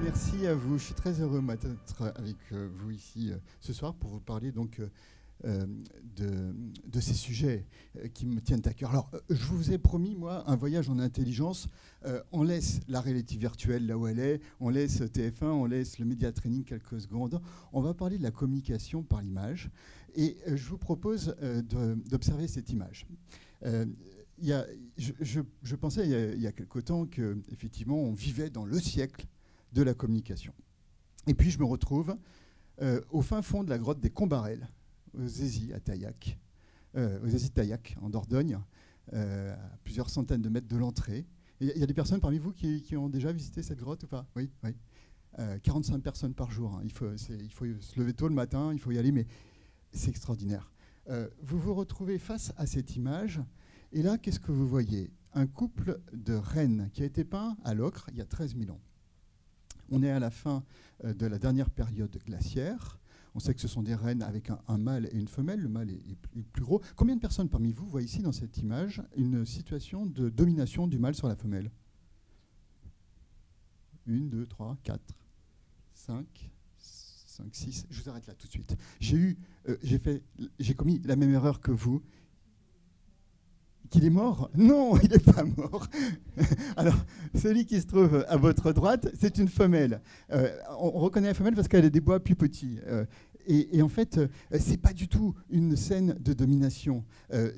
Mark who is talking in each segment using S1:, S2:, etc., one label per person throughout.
S1: Merci à vous. Je suis très heureux d'être avec vous ici ce soir pour vous parler donc de ces sujets qui me tiennent à cœur. Alors, je vous ai promis, moi, un voyage en intelligence. On laisse la réalité virtuelle là où elle est, on laisse TF1, on laisse le média training quelques secondes. On va parler de la communication par l'image. Et je vous propose d'observer cette image. Je pensais il y a quelque temps qu'effectivement, on vivait dans le siècle de la communication. Et puis je me retrouve au fin fond de la grotte des Combarelles, aux Zézy à Taillac, aux Zézy de Taillac, en Dordogne, à plusieurs centaines de mètres de l'entrée. Il y a des personnes parmi vous qui ont déjà visité cette grotte ou pas? Oui, oui. 45 personnes par jour. Hein. Il faut se lever tôt le matin, il faut y aller, mais c'est extraordinaire. Vous vous retrouvez face à cette image, et là, qu'est-ce que vous voyez? Un couple de rennes qui a été peint à l'ocre il y a 13 000 ans. On est à la fin de la dernière période glaciaire. On sait que ce sont des rennes avec un mâle et une femelle. Le mâle est plus gros. Combien de personnes parmi vous voient ici dans cette image une situation de domination du mâle sur la femelle? 1, 2, 3, 4, 5, 6. Je vous arrête là tout de suite. J'ai commis la même erreur que vous. Qu'il est mort? Non, il n'est pas mort. Alors, celui qui se trouve à votre droite, c'est une femelle. On reconnaît la femelle parce qu'elle a des bois plus petits. Et en fait, c'est pas du tout une scène de domination.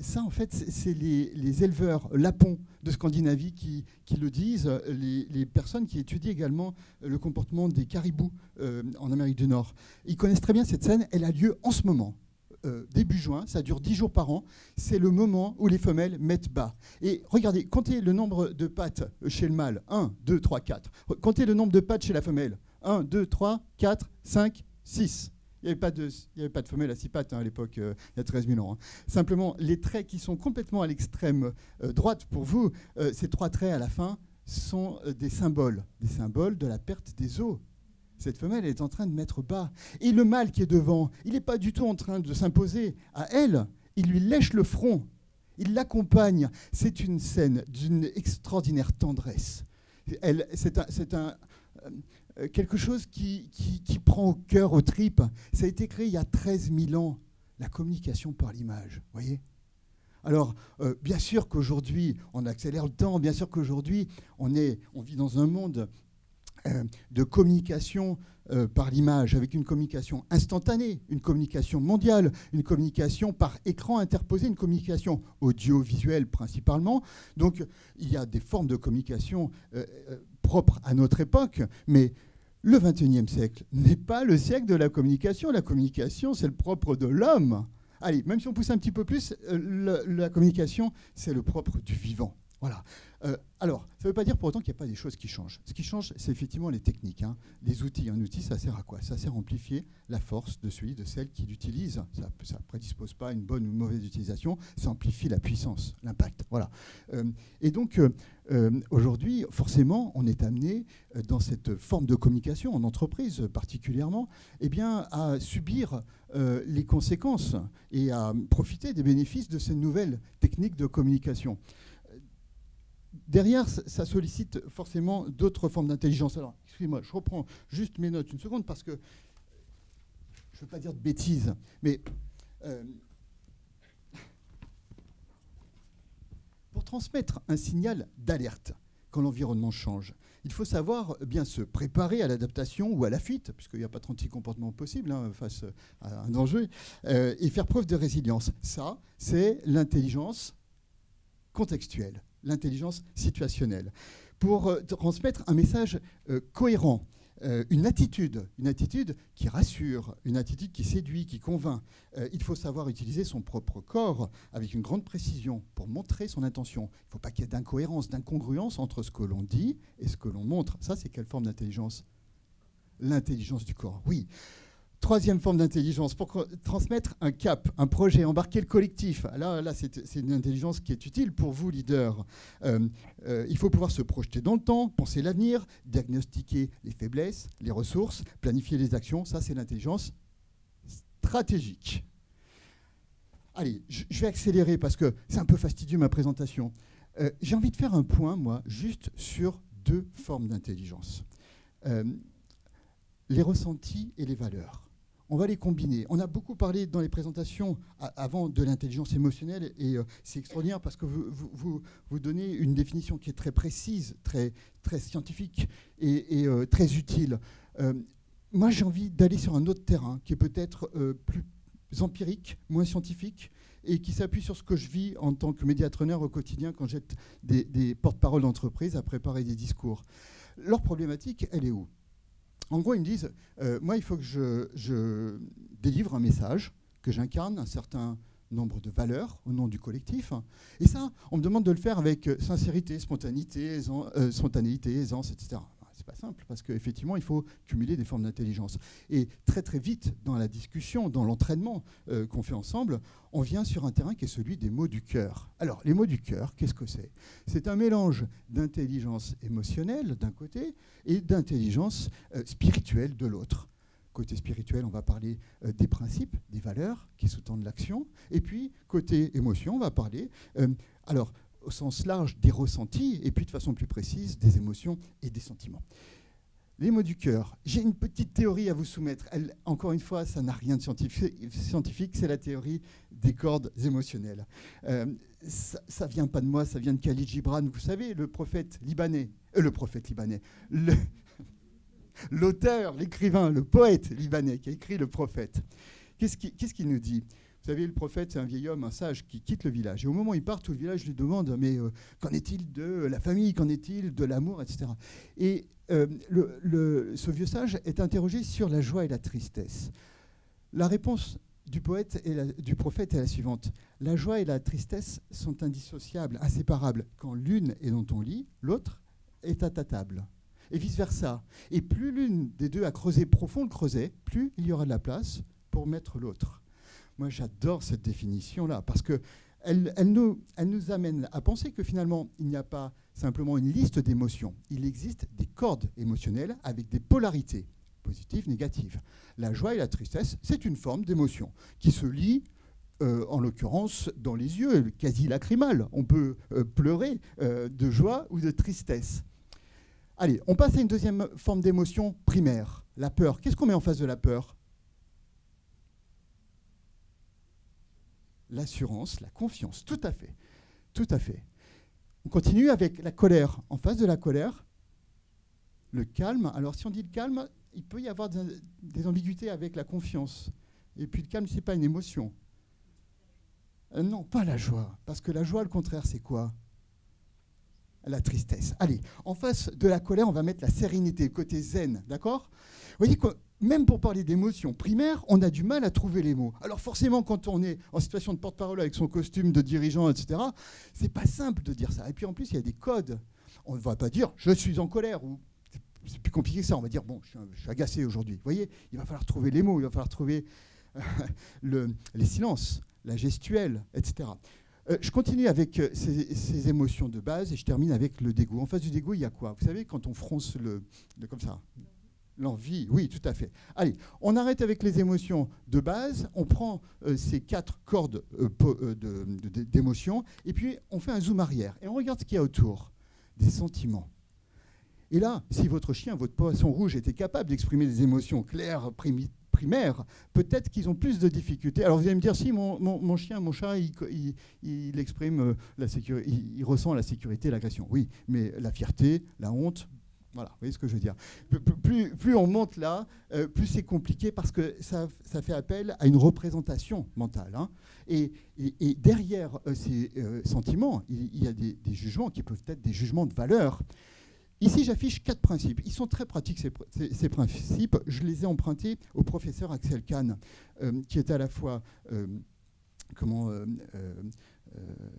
S1: Ça, en fait, c'est les éleveurs lapons de Scandinavie qui le disent, les personnes qui étudient également le comportement des caribous en Amérique du Nord. Ils connaissent très bien cette scène. Elle a lieu en ce moment. Début juin, ça dure 10 jours par an, c'est le moment où les femelles mettent bas. Et regardez, comptez le nombre de pattes chez le mâle, 1, 2, 3, 4. Comptez le nombre de pattes chez la femelle, 1, 2, 3, 4, 5, 6. Il n'y avait pas de femelle à 6 pattes hein, à l'époque, il y a 13 000 ans. Hein. Simplement, les traits qui sont complètement à l'extrême droite pour vous, ces 3 traits à la fin, sont des symboles de la perte des os. Cette femelle est en train de mettre bas. Et le mâle qui est devant, il n'est pas du tout en train de s'imposer à elle. Il lui lèche le front. Il l'accompagne. C'est une scène d'une extraordinaire tendresse. C'est quelque chose qui prend au cœur, aux tripes. Ça a été créé il y a 13 000 ans. La communication par l'image. Vous voyez ? Alors, bien sûr qu'aujourd'hui, on accélère le temps. Bien sûr qu'aujourd'hui, on vit dans un monde de communication par l'image, avec une communication instantanée, une communication mondiale, une communication par écran interposé, une communication audiovisuelle principalement. Donc, il y a des formes de communication propres à notre époque, mais le XXIe siècle n'est pas le siècle de la communication. La communication, c'est le propre de l'homme. Allez, même si on pousse un petit peu plus, la communication, c'est le propre du vivant. Voilà. Alors, ça ne veut pas dire pour autant qu'il n'y a pas des choses qui changent. Ce qui change, c'est effectivement les techniques. Hein. Les outils. Un outil, ça sert à quoi? Ça sert à amplifier la force de celui, de celle qui l'utilise. Ça ne prédispose pas à une bonne ou une mauvaise utilisation. Ça amplifie la puissance, l'impact. Voilà. Et donc, aujourd'hui, forcément, on est amené, dans cette forme de communication, en entreprise particulièrement, eh bien, à subir les conséquences et à profiter des bénéfices de ces nouvelles techniques de communication. Derrière, ça sollicite forcément d'autres formes d'intelligence. Alors, excusez-moi, je reprends juste mes notes une seconde parce que je ne veux pas dire de bêtises, mais pour transmettre un signal d'alerte quand l'environnement change, il faut savoir bien se préparer à l'adaptation ou à la fuite, puisqu'il n'y a pas 36 comportements possibles hein, face à un danger, et faire preuve de résilience. Ça, c'est l'intelligence contextuelle. L'intelligence situationnelle, pour transmettre un message cohérent, une attitude qui rassure, une attitude qui séduit, qui convainc. Il faut savoir utiliser son propre corps avec une grande précision pour montrer son intention. Il ne faut pas qu'il y ait d'incohérence, d'incongruence entre ce que l'on dit et ce que l'on montre. Ça, c'est quelle forme d'intelligence? L'intelligence du corps, oui. Troisième forme d'intelligence, pour transmettre un cap, un projet, embarquer le collectif. Là c'est une intelligence qui est utile pour vous, leaders. Il faut pouvoir se projeter dans le temps, penser l'avenir, diagnostiquer les faiblesses, les ressources, planifier les actions. Ça, c'est l'intelligence stratégique. Allez, je vais accélérer parce que c'est un peu fastidieux ma présentation. J'ai envie de faire un point, moi, juste sur 2 formes d'intelligence. les ressentis et les valeurs. On va les combiner. On a beaucoup parlé dans les présentations avant de l'intelligence émotionnelle et c'est extraordinaire parce que vous donnez une définition qui est très précise, très scientifique et très utile. Moi, j'ai envie d'aller sur un autre terrain qui est peut-être plus empirique, moins scientifique et qui s'appuie sur ce que je vis en tant que médiateur au quotidien quand j'aide des porte-paroles d'entreprise à préparer des discours. Leur problématique, elle est où ? En gros, ils me disent, moi, il faut que je délivre un message, que j'incarne un certain nombre de valeurs au nom du collectif. Et ça, on me demande de le faire avec sincérité, spontanéité, aisance, etc. C'est pas simple, parce qu'effectivement, il faut cumuler des formes d'intelligence. Et très, très vite, dans la discussion, dans l'entraînement qu'on fait ensemble, on vient sur un terrain qui est celui des mots du cœur. Alors, les mots du cœur, qu'est-ce que c'est ? C'est un mélange d'intelligence émotionnelle, d'un côté, et d'intelligence spirituelle, de l'autre. Côté spirituel, on va parler des principes, des valeurs qui sous-tendent l'action. Et puis, côté émotion, on va parler... alors, au sens large des ressentis, et puis de façon plus précise, des émotions et des sentiments. Les mots du cœur. J'ai une petite théorie à vous soumettre. Elle, encore une fois, ça n'a rien de scientifique, c'est la théorie des cordes émotionnelles. Ça ne vient pas de moi, ça vient de Khalil Gibran, vous savez, le prophète libanais, l'auteur, l'écrivain, le poète libanais qui a écrit le prophète. Qu'est-ce qu'il nous dit ? Vous savez, le prophète, c'est un vieil homme, un sage, qui quitte le village. Et au moment où il part, tout le village lui demande « Mais qu'en est-il de la famille ? Qu'en est-il de l'amour ?» etc. Et ce vieux sage est interrogé sur la joie et la tristesse. La réponse du prophète est la suivante. La joie et la tristesse sont indissociables, inséparables. Quand l'une est dans ton lit, l'autre est à ta table. Et vice-versa. Et plus l'une des deux a creusé profond le creuset, plus il y aura de la place pour mettre l'autre. Moi, j'adore cette définition-là, parce qu'elle nous amène à penser que finalement, il n'y a pas simplement une liste d'émotions. Il existe des cordes émotionnelles avec des polarités, positives, négatives. La joie et la tristesse, c'est une forme d'émotion qui se lie, en l'occurrence, dans les yeux, quasi lacrymale. On peut pleurer de joie ou de tristesse. Allez, on passe à une deuxième forme d'émotion primaire, la peur. Qu'est-ce qu'on met en face de la peur ? L'assurance, la confiance, tout à fait, tout à fait. On continue avec la colère. En face de la colère, le calme. Alors si on dit le calme, il peut y avoir des ambiguïtés avec la confiance. Et puis le calme, ce n'est pas une émotion. Non, pas la joie. Parce que la joie, le contraire, c'est quoi ? La tristesse. Allez, en face de la colère, on va mettre la sérénité, le côté zen, d'accord ? Vous voyez que même pour parler d'émotions primaires, on a du mal à trouver les mots. Alors forcément, quand on est en situation de porte-parole avec son costume de dirigeant, etc., c'est pas simple de dire ça. Et puis en plus, il y a des codes. On ne va pas dire « je suis en colère » ou c'est plus compliqué que ça. On va dire « bon, je suis agacé aujourd'hui ». Vous voyez, il va falloir trouver les mots, il va falloir trouver les silences, la gestuelle, etc. Je continue avec ces émotions de base et je termine avec le dégoût. En face du dégoût, il y a quoi ? Vous savez, quand on fronce comme ça, l'envie, oui, tout à fait. Allez, on arrête avec les émotions de base, on prend ces 4 cordes d'émotions et puis on fait un zoom arrière et on regarde ce qu'il y a autour, des sentiments. Et là, si votre chien, votre poisson rouge était capable d'exprimer des émotions claires, primaires, peut-être qu'ils ont plus de difficultés. Alors vous allez me dire, si mon chien, mon chat, il exprime la sécurité, il ressent la sécurité, l'agression. Oui, mais la fierté, la honte, voilà, vous voyez ce que je veux dire. Plus on monte là, plus c'est compliqué parce que ça fait appel à une représentation mentale. Hein. Et derrière ces sentiments, il y a des jugements qui peuvent être des jugements de valeur. Ici, j'affiche 4 principes. Ils sont très pratiques, ces principes. Je les ai empruntés au professeur Axel Kahn, qui est à la fois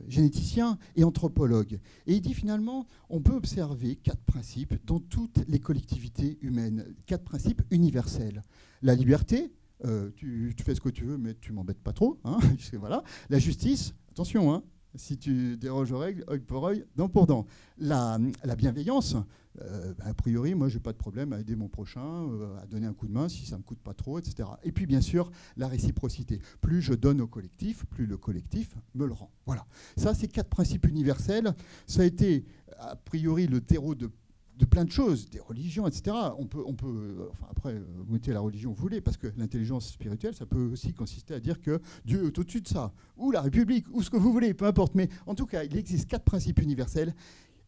S1: généticien et anthropologue. Et il dit finalement, on peut observer 4 principes dans toutes les collectivités humaines, 4 principes universels. La liberté, tu fais ce que tu veux, mais tu m'embêtes pas trop. Hein, voilà. La justice, attention, hein, si tu déroges aux règles, œil pour œil, dent pour dent. La bienveillance, a priori, moi, je n'ai pas de problème à aider mon prochain, à donner un coup de main si ça ne me coûte pas trop, etc. Et puis, bien sûr, la réciprocité. Plus je donne au collectif, plus le collectif me le rend. Voilà. Ça, c'est 4 principes universels. Ça a été, a priori, le terreau de de plein de choses, des religions, etc. Enfin après, vous mettez la religion que vous voulez, parce que l'intelligence spirituelle, ça peut aussi consister à dire que Dieu est au-dessus de ça, ou la République, ou ce que vous voulez, peu importe. Mais en tout cas, il existe 4 principes universels.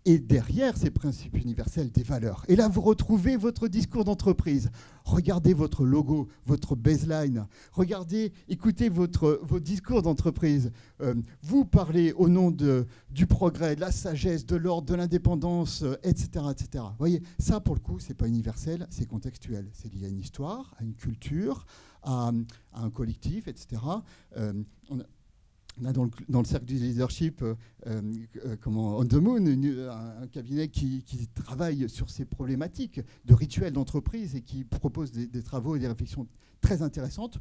S1: Et derrière ces principes universels, des valeurs. Et là, vous retrouvez votre discours d'entreprise. Regardez votre logo, votre baseline. Regardez, écoutez vos discours d'entreprise. Vous parlez au nom du progrès, de la sagesse, de l'ordre, de l'indépendance, etc., etc. Vous voyez, ça, pour le coup, ce n'est pas universel, c'est contextuel. C'est lié à une histoire, à une culture, à un collectif, etc. On a dans le cercle du leadership, On the Moon, un cabinet qui travaille sur ces problématiques de rituels d'entreprise et qui propose des travaux et des réflexions très intéressantes.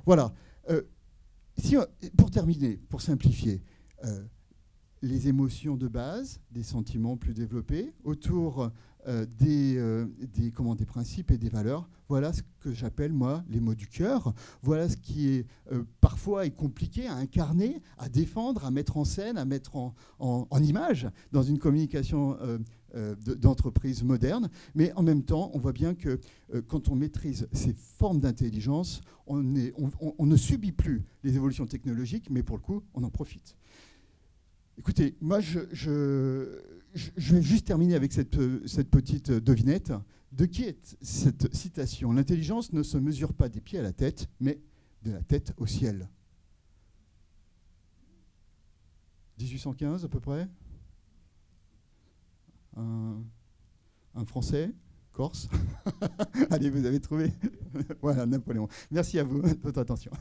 S1: Voilà. Pour terminer, pour simplifier, les émotions de base, des sentiments plus développés, autour des principes et des valeurs. Voilà ce que j'appelle, moi, les mots du cœur. Voilà ce qui est parfois est compliqué à incarner, à défendre, à mettre en scène, à mettre en image dans une communication d'entreprise moderne. Mais en même temps, on voit bien que quand on maîtrise ces formes d'intelligence, on ne subit plus les évolutions technologiques, mais pour le coup, on en profite. Écoutez, moi, je vais juste terminer avec cette petite devinette. De qui est cette citation? L'intelligence ne se mesure pas des pieds à la tête, mais de la tête au ciel. 1815 à peu près. Un Français, Corse. Allez, vous avez trouvé. Voilà, Napoléon. Merci à vous de votre attention.